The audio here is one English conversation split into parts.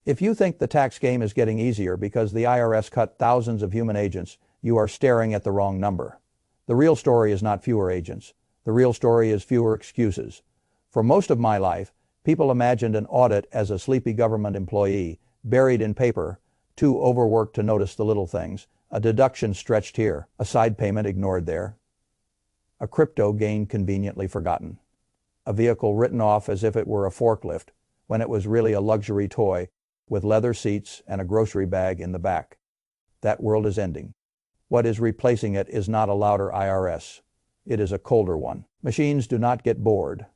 If you think the tax game is getting easier because the IRS cut thousands of human agents, you are staring at the wrong number. The real story is not fewer agents. The real story is fewer excuses. For most of my life, people imagined an audit as a sleepy government employee, buried in paper, too overworked to notice the little things, a deduction stretched here, a side payment ignored there, a crypto gain conveniently forgotten, a vehicle written off as if it were a forklift, when it was really a luxury toy with leather seats and a grocery bag in the back. That world is ending. What is replacing it is not a louder IRS. It is a colder one. Machines do not get bored.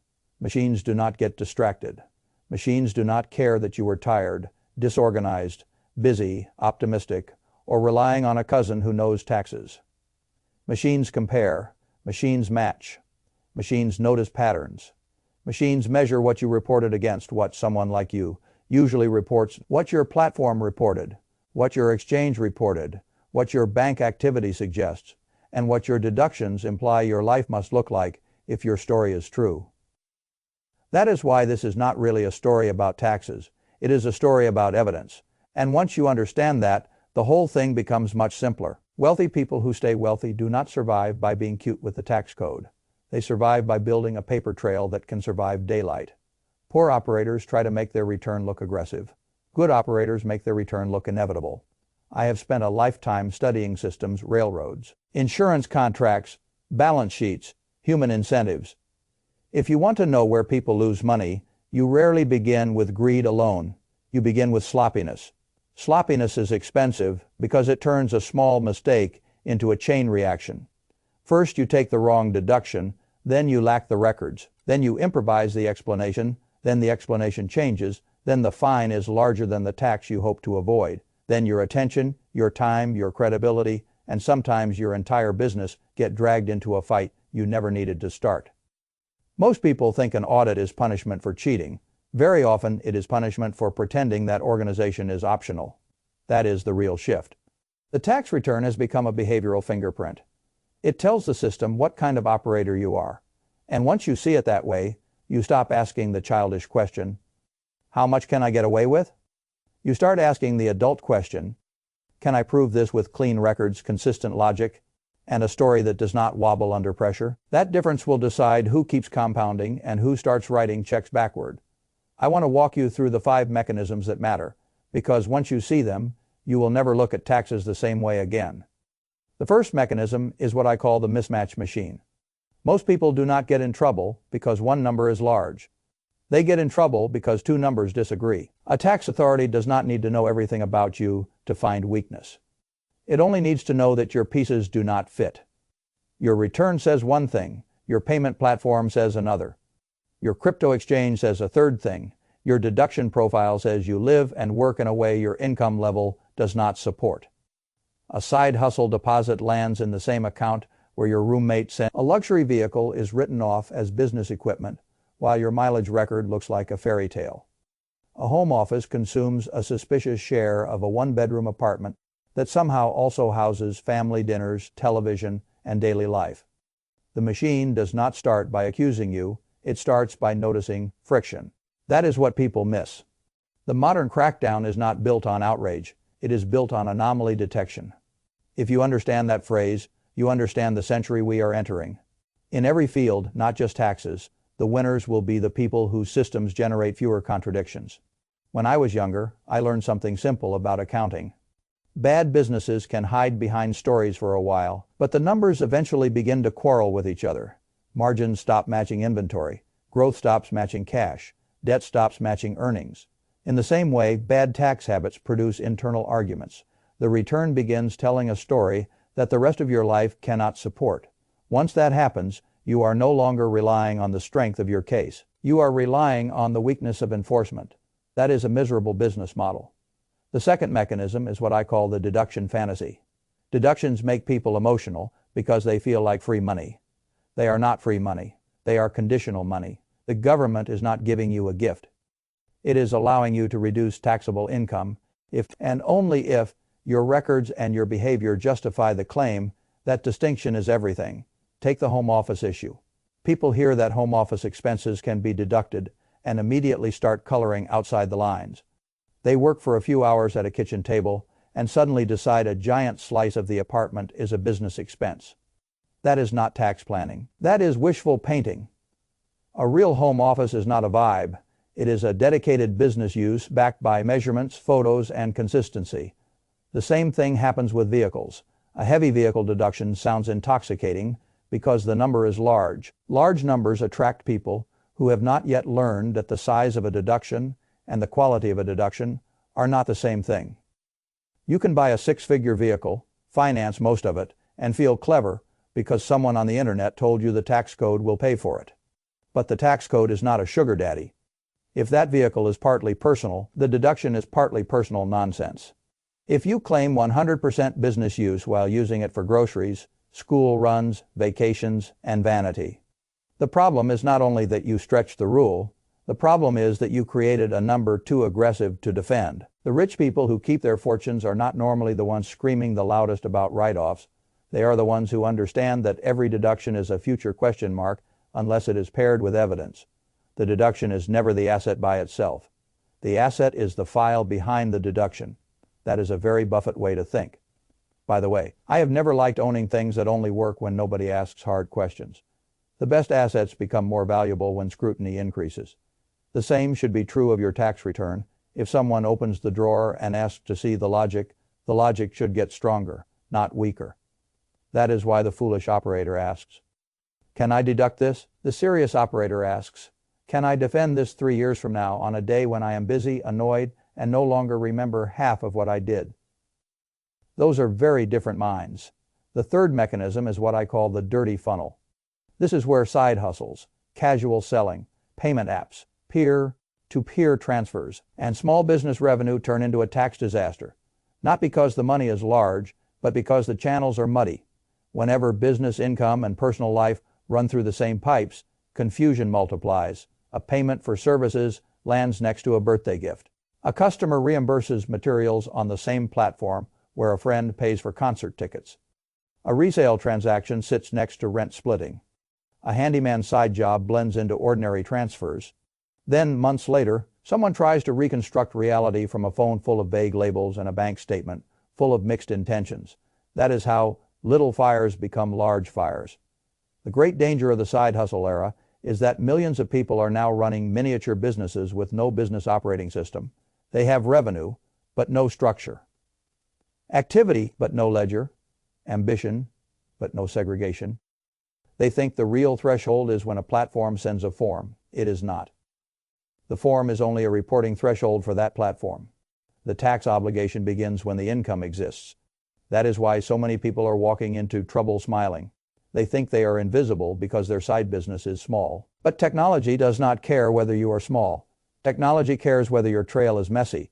Machines do not get distracted. Machines do not care that you are tired, disorganized, busy, optimistic, or relying on a cousin who knows taxes. Machines compare. Machines match. Machines notice patterns. Machines measure what you reported against what someone like you usually reports, what your platform reported, what your exchange reported, what your bank activity suggests, and what your deductions imply your life must look like if your story is true. That is why this is not really a story about taxes. It is a story about evidence. And once you understand that, the whole thing becomes much simpler. Wealthy people who stay wealthy do not survive by being cute with the tax code. They survive by building a paper trail that can survive daylight. Poor operators try to make their return look aggressive. Good operators make their return look inevitable. I have spent a lifetime studying systems, railroads, insurance contracts, balance sheets, human incentives. If you want to know where people lose money, you rarely begin with greed alone. You begin with sloppiness. Sloppiness is expensive because it turns a small mistake into a chain reaction. First you take the wrong deduction, then you lack the records, then you improvise the explanation, then the explanation changes, then the fine is larger than the tax you hope to avoid. Then your attention, your time, your credibility, and sometimes your entire business get dragged into a fight you never needed to start. Most people think an audit is punishment for cheating. Very often it is punishment for pretending that organization is optional. That is the real shift. The tax return has become a behavioral fingerprint. It tells the system what kind of operator you are. And once you see it that way, you stop asking the childish question, how much can I get away with? You start asking the adult question, can I prove this with clean records, consistent logic, and a story that does not wobble under pressure? That difference will decide who keeps compounding and who starts writing checks backward. I want to walk you through the 5 mechanisms that matter, because once you see them, you will never look at taxes the same way again. The first mechanism is what I call the mismatch machine. Most people do not get in trouble because one number is large. They get in trouble because 2 numbers disagree. A tax authority does not need to know everything about you to find weakness. It only needs to know that your pieces do not fit. Your return says one thing, your payment platform says another. Your crypto exchange says a third thing. Your deduction profile says you live and work in a way your income level does not support. A side hustle deposit lands in the same account where your roommate sent. A luxury vehicle is written off as business equipment, while your mileage record looks like a fairy tale. A home office consumes a suspicious share of a 1-bedroom apartment that somehow also houses family dinners, television, and daily life. The machine does not start by accusing you, it starts by noticing friction. That is what people miss. The modern crackdown is not built on outrage, it is built on anomaly detection. If you understand that phrase, you understand the century we are entering. In every field, not just taxes, the winners will be the people whose systems generate fewer contradictions. When I was younger, I learned something simple about accounting. Bad businesses can hide behind stories for a while, but the numbers eventually begin to quarrel with each other. Margins stop matching inventory. Growth stops matching cash. Debt stops matching earnings. In the same way, bad tax habits produce internal arguments. The return begins telling a story that the rest of your life cannot support. Once that happens, you are no longer relying on the strength of your case. You are relying on the weakness of enforcement. That is a miserable business model. The second mechanism is what I call the deduction fantasy. Deductions make people emotional because they feel like free money. They are not free money. They are conditional money. The government is not giving you a gift. It is allowing you to reduce taxable income if and only if your records and your behavior justify the claim. That distinction is everything. Take the home office issue. People hear that home office expenses can be deducted and immediately start coloring outside the lines. They work for a few hours at a kitchen table and suddenly decide a giant slice of the apartment is a business expense. That is not tax planning. That is wishful painting. A real home office is not a vibe. It is a dedicated business use backed by measurements, photos, and consistency. The same thing happens with vehicles. A heavy vehicle deduction sounds intoxicating because the number is large. Large numbers attract people who have not yet learned that the size of a deduction and the quality of a deduction are not the same thing. You can buy a six-figure vehicle, finance most of it, and feel clever because someone on the internet told you the tax code will pay for it. But the tax code is not a sugar daddy. If that vehicle is partly personal, the deduction is partly personal nonsense. If you claim 100% business use while using it for groceries, school runs, vacations, and vanity, the problem is not only that you stretched the rule, the problem is that you created a number too aggressive to defend. The rich people who keep their fortunes are not normally the ones screaming the loudest about write-offs. They are the ones who understand that every deduction is a future question mark unless it is paired with evidence. The deduction is never the asset by itself. The asset is the file behind the deduction. That is a very Buffett way to think. By the way, I have never liked owning things that only work when nobody asks hard questions. The best assets become more valuable when scrutiny increases. The same should be true of your tax return. If someone opens the drawer and asks to see the logic should get stronger, not weaker. That is why the foolish operator asks, "Can I deduct this?" The serious operator asks, "Can I defend this 3 years from now on a day when I am busy, annoyed, and no longer remember half of what I did?" Those are very different minds. The third mechanism is what I call the dirty funnel. This is where side hustles, casual selling, payment apps, peer-to-peer transfers, and small business revenue turn into a tax disaster. Not because the money is large, but because the channels are muddy. Whenever business income and personal life run through the same pipes, confusion multiplies. A payment for services lands next to a birthday gift. A customer reimburses materials on the same platform where a friend pays for concert tickets. A resale transaction sits next to rent splitting. A handyman side job blends into ordinary transfers. Then, months later, someone tries to reconstruct reality from a phone full of vague labels and a bank statement full of mixed intentions. That is how little fires become large fires. The great danger of the side hustle era is that millions of people are now running miniature businesses with no business operating system. They have revenue, but no structure. Activity, but no ledger. Ambition, but no segregation. They think the real threshold is when a platform sends a form. It is not. The form is only a reporting threshold for that platform. The tax obligation begins when the income exists. That is why so many people are walking into trouble smiling. They think they are invisible because their side business is small. But technology does not care whether you are small. Technology cares whether your trail is messy.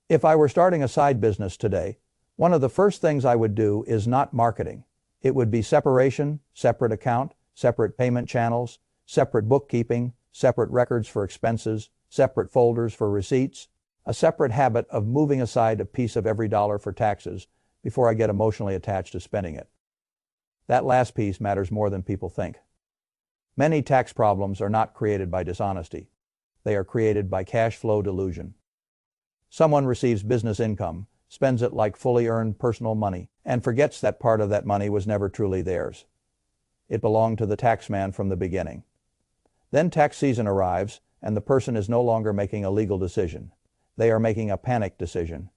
If I were starting a side business today, one of the first things I would do is not marketing. It would be separation, separate account, separate payment channels, separate bookkeeping, separate records for expenses, separate folders for receipts, a separate habit of moving aside a piece of every dollar for taxes before I get emotionally attached to spending it. That last piece matters more than people think. Many tax problems are not created by dishonesty. They are created by cash flow delusion. Someone receives business income, spends it like fully earned personal money, and forgets that part of that money was never truly theirs. It belonged to the taxman from the beginning. Then tax season arrives, and the person is no longer making a legal decision. They are making a panic decision.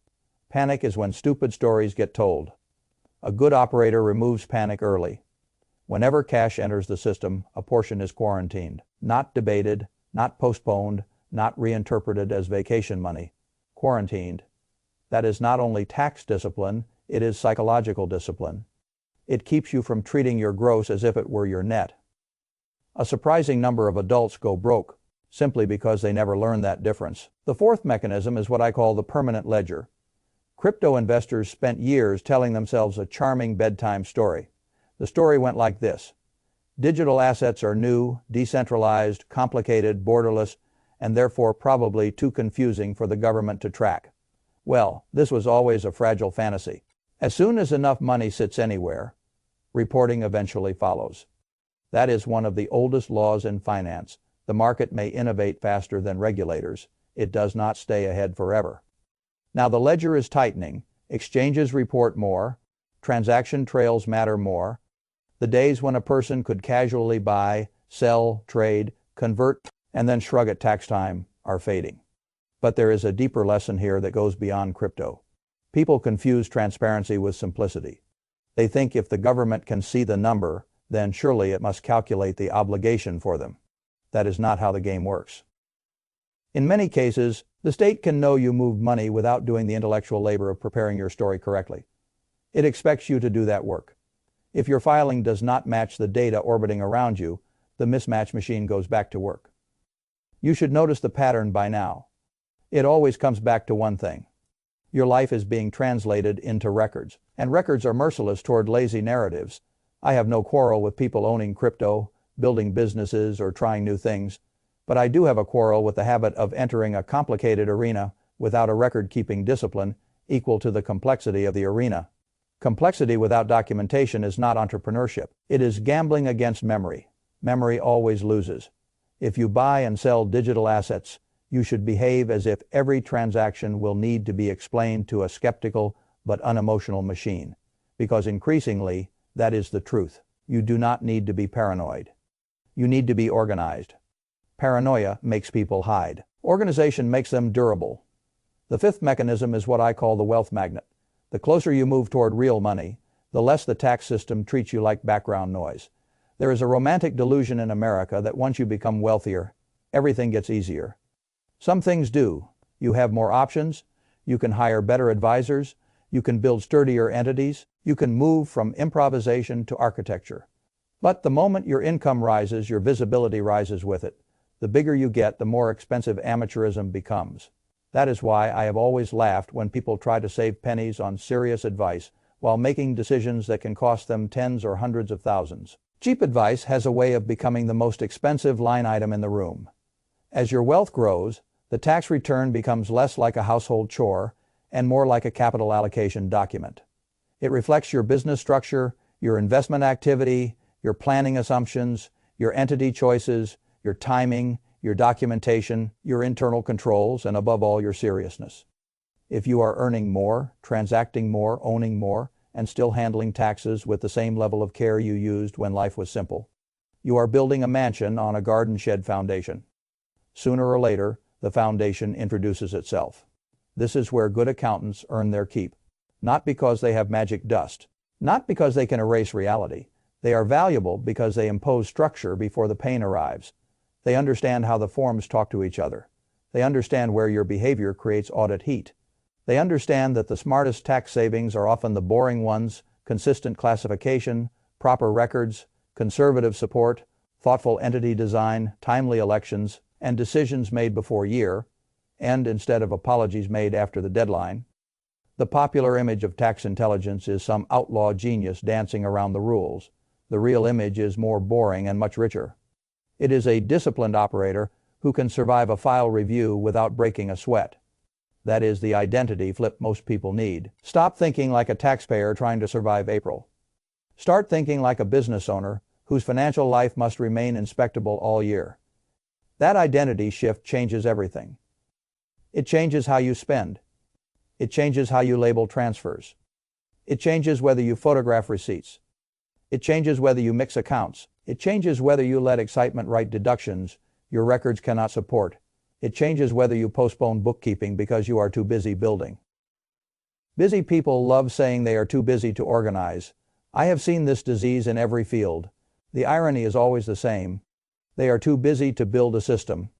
Panic is when stupid stories get told. A good operator removes panic early. Whenever cash enters the system, a portion is quarantined. Not debated, not postponed, not reinterpreted as vacation money. Quarantined. That is not only tax discipline, it is psychological discipline. It keeps you from treating your gross as if it were your net. A surprising number of adults go broke simply because they never learned that difference. The fourth mechanism is what I call the permanent ledger. Crypto investors spent years telling themselves a charming bedtime story. The story went like this. Digital assets are new, decentralized, complicated, borderless, and therefore probably too confusing for the government to track. Well, this was always a fragile fantasy. As soon as enough money sits anywhere, reporting eventually follows. That is one of the oldest laws in finance. The market may innovate faster than regulators. It does not stay ahead forever. Now the ledger is tightening, exchanges report more, transaction trails matter more. The days when a person could casually buy, sell, trade, convert, and then shrug at tax time are fading. But there is a deeper lesson here that goes beyond crypto. People confuse transparency with simplicity. They think if the government can see the number, then surely it must calculate the obligation for them. That is not how the game works. In many cases, the state can know you moved money without doing the intellectual labor of preparing your story correctly. It expects you to do that work. If your filing does not match the data orbiting around you, the mismatch machine goes back to work. You should notice the pattern by now. It always comes back to one thing. Your life is being translated into records, and records are merciless toward lazy narratives. I have no quarrel with people owning crypto, building businesses, or trying new things, but I do have a quarrel with the habit of entering a complicated arena without a record-keeping discipline equal to the complexity of the arena. Complexity without documentation is not entrepreneurship. It is gambling against memory. Memory always loses. If you buy and sell digital assets, you should behave as if every transaction will need to be explained to a skeptical but unemotional machine, because increasingly, that is the truth. You do not need to be paranoid. You need to be organized. Paranoia makes people hide. Organization makes them durable. The fifth mechanism is what I call the wealth magnet. The closer you move toward real money, the less the tax system treats you like background noise. There is a romantic delusion in America that once you become wealthier, everything gets easier. Some things do. You have more options, you can hire better advisors, you can build sturdier entities, you can move from improvisation to architecture. But the moment your income rises, your visibility rises with it. The bigger you get, the more expensive amateurism becomes. That is why I have always laughed when people try to save pennies on serious advice while making decisions that can cost them tens or hundreds of thousands. Cheap advice has a way of becoming the most expensive line item in the room. As your wealth grows, the tax return becomes less like a household chore and more like a capital allocation document. It reflects your business structure, your investment activity, your planning assumptions, your entity choices, your timing, your documentation, your internal controls, and above all, your seriousness. If you are earning more, transacting more, owning more, and still handling taxes with the same level of care you used when life was simple, you are building a mansion on a garden shed foundation. Sooner or later, the foundation introduces itself. This is where good accountants earn their keep. Not because they have magic dust, not because they can erase reality. They are valuable because they impose structure before the pain arrives. They understand how the forms talk to each other. They understand where your behavior creates audit heat. They understand that the smartest tax savings are often the boring ones: consistent classification, proper records, conservative support, thoughtful entity design, timely elections, and decisions made before year-end instead of apologies made after the deadline. The popular image of tax intelligence is some outlaw genius dancing around the rules. The real image is more boring and much richer. It is a disciplined operator who can survive a file review without breaking a sweat. That is the identity flip most people need. Stop thinking like a taxpayer trying to survive April. Start thinking like a business owner whose financial life must remain inspectable all year. That identity shift changes everything. It changes how you spend. It changes how you label transfers. It changes whether you photograph receipts. It changes whether you mix accounts. It changes whether you let excitement write deductions your records cannot support. It changes whether you postpone bookkeeping because you are too busy building. Busy people love saying they are too busy to organize. I have seen this disease in every field. The irony is always the same. They are too busy to build a system.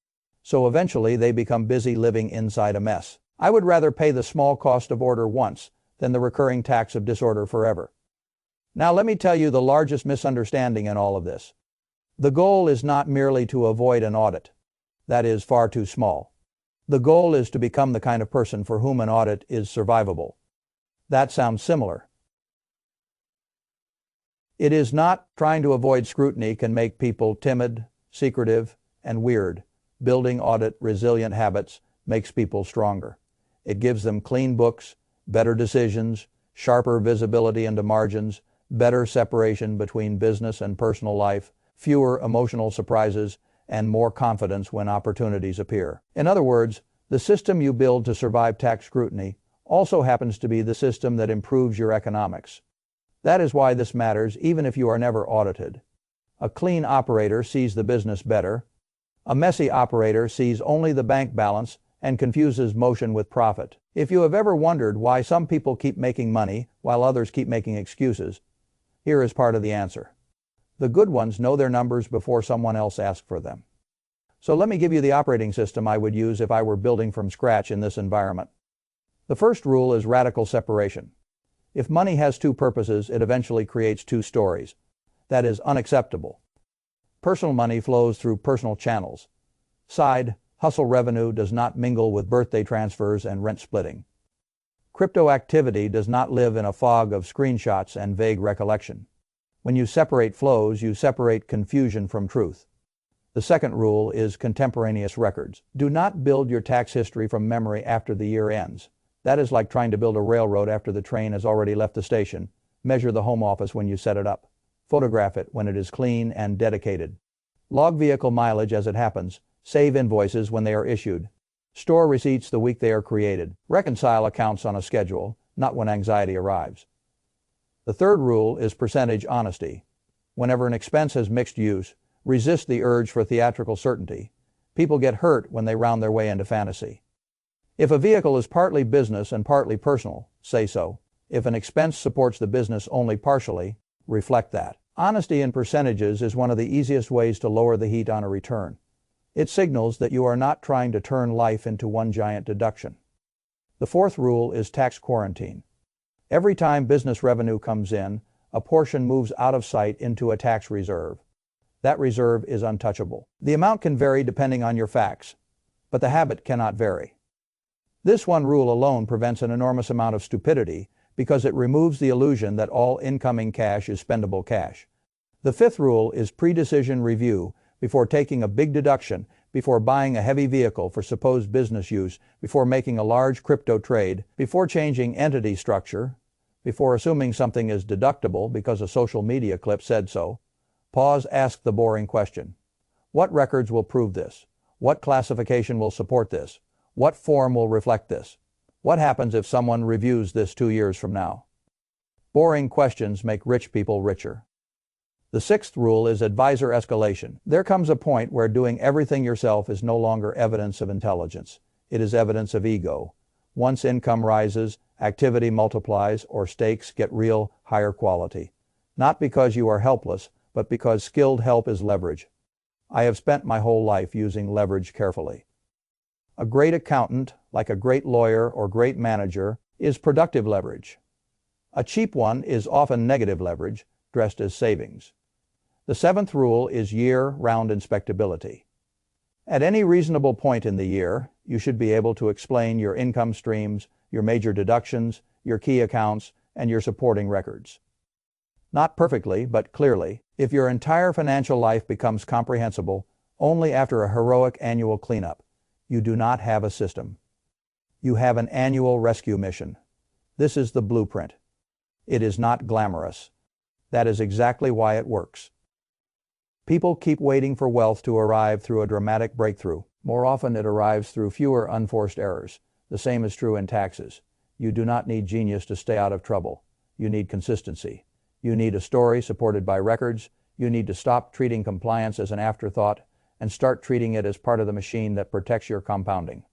So eventually they become busy living inside a mess. I would rather pay the small cost of order once than the recurring tax of disorder forever. Now let me tell you the largest misunderstanding in all of this. The goal is not merely to avoid an audit. That is far too small. The goal is to become the kind of person for whom an audit is survivable. That sounds similar. It is not. Trying to avoid scrutiny can make people timid, secretive, and weird. Building audit resilient habits makes people stronger. It gives them clean books, better decisions, sharper visibility into margins, better separation between business and personal life, fewer emotional surprises, and more confidence when opportunities appear. In other words, the system you build to survive tax scrutiny also happens to be the system that improves your economics. That is why this matters even if you are never audited. A clean operator sees the business better. A messy operator sees only the bank balance and confuses motion with profit. If you have ever wondered why some people keep making money while others keep making excuses, here is part of the answer. The good ones know their numbers before someone else asks for them. So let me give you the operating system I would use if I were building from scratch in this environment. The first rule is radical separation. If money has two purposes, it eventually creates two stories. That is unacceptable. Personal money flows through personal channels. Side hustle revenue does not mingle with birthday transfers and rent splitting. Crypto activity does not live in a fog of screenshots and vague recollection. When you separate flows, you separate confusion from truth. The second rule is contemporaneous records. Do not build your tax history from memory after the year ends. That is like trying to build a railroad after the train has already left the station. Measure the home office when you set it up. Photograph it when it is clean and dedicated. Log vehicle mileage as it happens. Save invoices when they are issued. Store receipts the week they are created. Reconcile accounts on a schedule, not when anxiety arrives. The third rule is percentage honesty. Whenever an expense has mixed use, resist the urge for theatrical certainty. People get hurt when they round their way into fantasy. If a vehicle is partly business and partly personal, say so. If an expense supports the business only partially, reflect that. Honesty in percentages is one of the easiest ways to lower the heat on a return. It signals that you are not trying to turn life into one giant deduction. The fourth rule is tax quarantine. Every time business revenue comes in, a portion moves out of sight into a tax reserve. That reserve is untouchable. The amount can vary depending on your facts, but the habit cannot vary. This one rule alone prevents an enormous amount of stupidity because it removes the illusion that all incoming cash is spendable cash. The fifth rule is pre-decision review before taking a big deduction, before buying a heavy vehicle for supposed business use, before making a large crypto trade, before changing entity structure, before assuming something is deductible because a social media clip said so. Pause, ask the boring question. What records will prove this? What classification will support this? What form will reflect this? What happens if someone reviews this 2 years from now? Boring questions make rich people richer. The sixth rule is advisor escalation. There comes a point where doing everything yourself is no longer evidence of intelligence. It is evidence of ego. Once income rises, activity multiplies, or stakes get real, higher quality. Not because you are helpless, but because skilled help is leverage. I have spent my whole life using leverage carefully. A great accountant, like a great lawyer or great manager, is productive leverage. A cheap one is often negative leverage, dressed as savings. The seventh rule is year-round inspectability. At any reasonable point in the year, you should be able to explain your income streams, your major deductions, your key accounts, and your supporting records. Not perfectly, but clearly. If your entire financial life becomes comprehensible only after a heroic annual cleanup, you do not have a system. You have an annual rescue mission. This is the blueprint. It is not glamorous. That is exactly why it works. People keep waiting for wealth to arrive through a dramatic breakthrough. More often it arrives through fewer unforced errors. The same is true in taxes. You do not need genius to stay out of trouble. You need consistency. You need a story supported by records. You need to stop treating compliance as an afterthought and start treating it as part of the machine that protects your compounding.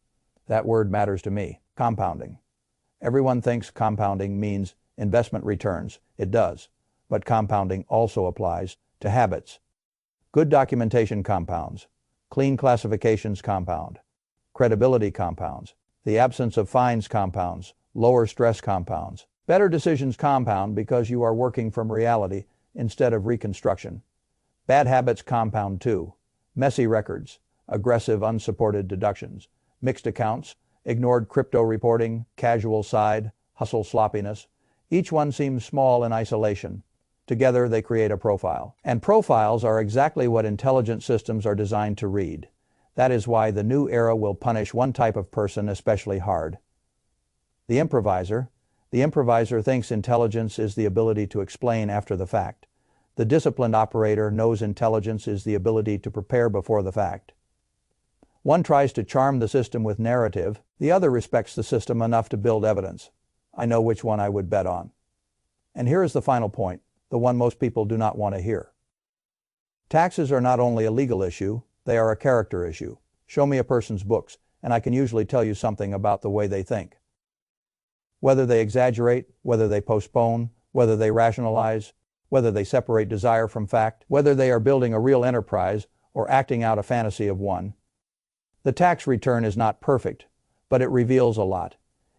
That word matters to me. Compounding. Everyone thinks compounding means investment returns. It does. But compounding also applies to habits. Good documentation compounds. Clean classifications compound. Credibility compounds. The absence of fines compounds. Lower stress compounds. Better decisions compound because you are working from reality instead of reconstruction. Bad habits compound too. Messy records, aggressive unsupported deductions, mixed accounts, ignored crypto reporting, casual side, hustle sloppiness. Each one seems small in isolation. Together they create a profile. And profiles are exactly what intelligent systems are designed to read. That is why the new era will punish one type of person especially hard. The improviser. The improviser thinks intelligence is the ability to explain after the fact. The disciplined operator knows intelligence is the ability to prepare before the fact. One tries to charm the system with narrative, the other respects the system enough to build evidence. I know which one I would bet on. And here is the final point, the one most people do not want to hear. Taxes are not only a legal issue, they are a character issue. Show me a person's books, and I can usually tell you something about the way they think. Whether they exaggerate, whether they postpone, whether they rationalize, whether they separate desire from fact, whether they are building a real enterprise or acting out a fantasy of one. The tax return is not perfect, but it reveals a lot.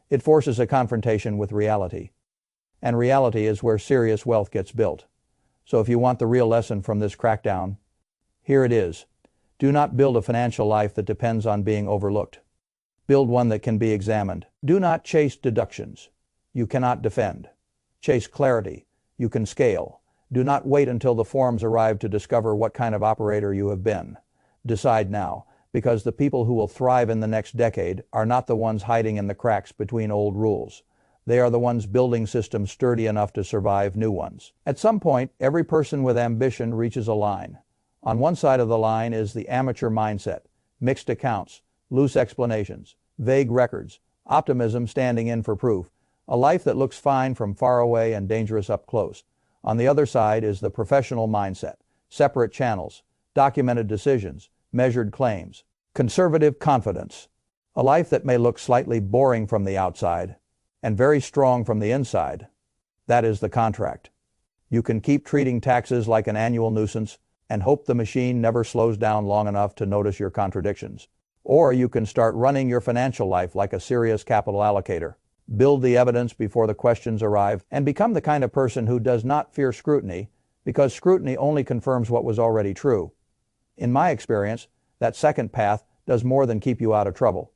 It forces a confrontation with reality. And reality is where serious wealth gets built. So if you want the real lesson from this crackdown, here it is. Do not build a financial life that depends on being overlooked. Build one that can be examined. Do not chase deductions. You cannot defend. Chase clarity. You can scale. Do not wait until the forms arrive to discover what kind of operator you have been. Decide now, because the people who will thrive in the next decade are not the ones hiding in the cracks between old rules. They are the ones building systems sturdy enough to survive new ones. At some point, every person with ambition reaches a line. On one side of the line is the amateur mindset, mixed accounts, loose explanations, vague records, optimism standing in for proof, a life that looks fine from far away and dangerous up close. On the other side is the professional mindset, separate channels, documented decisions, measured claims, conservative confidence, a life that may look slightly boring from the outside and very strong from the inside. That is the contract. You can keep treating taxes like an annual nuisance and hope the machine never slows down long enough to notice your contradictions. Or you can start running your financial life like a serious capital allocator. Build the evidence before the questions arrive and become the kind of person who does not fear scrutiny, because scrutiny only confirms what was already true. In my experience, that second path does more than keep you out of trouble.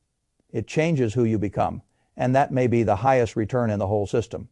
It changes who you become, and that may be the highest return in the whole system.